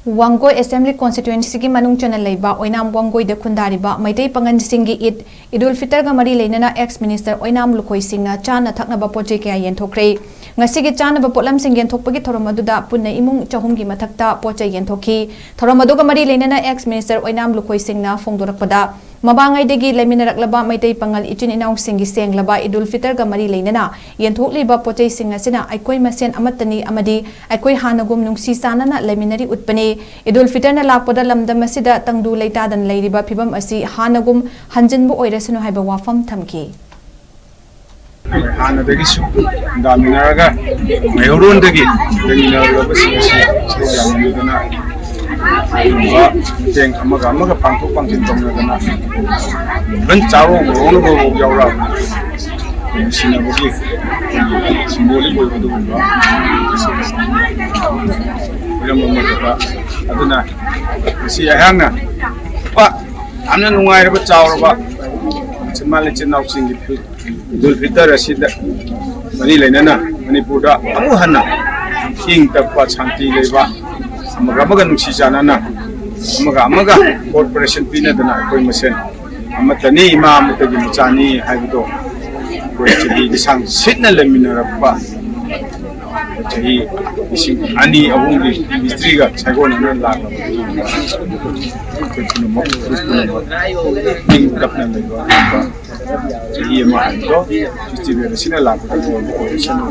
Wangoi Assembly Constituency ki Manung Channa Leiba Oinam Wangoi Da Khundariba Meitei Panggan Singgi Eid Ul-Fitr ga mari LEINANA ex-minister Oinam LUKHOI Singh Channa Thaknaba POTCHEI kaya YENTHOK ngasigi CHANABA potlam sing yenthokpagi thorom aduda punna imung chahum gi mathakta POTCHEI yenthokhi thorom aduga mari LEINANA ex-minister Oinam LUKHOI Singh na phongdorakpada mabangai degi leminaraklaba Meitei Pangal ichin inaw Singhi senglaba Eid Ul-Fitr ga mari LEINANA yenthokliba POTCHEI Singh asina aikoi masen amatani amadi aikoi hanagum nungsi sanana leminari utpane Eid Ul-Fitr na lakpada lamdam asida tangdu leitadan leiriba phibam asi hanagum hanjinbu oirasunu haiba wafam thamki Hana dagi su daminaraga mayurun dagi daminaraga basi daminaraga ba teng amaga pangtok pangtin tomna ben chawo ono bo yaura sina bogi simboli boy bodu ba bilang mamaka aduna si ahanga pa amna nungai ba chawo ba semale chenau singi Ul-Fitr asida mari LEINANA manipur da amu hana ing takwa shanti leiba amaga nungsi janana amaga corporation pina dana koi masen amatani imam tagi machani haibido koi chahi disang sitna lemina rakpa chahi ising ani ahungi mistri ga chagon na la ing kapna leiba jadi emang itu, jadi sini lah kita mau sini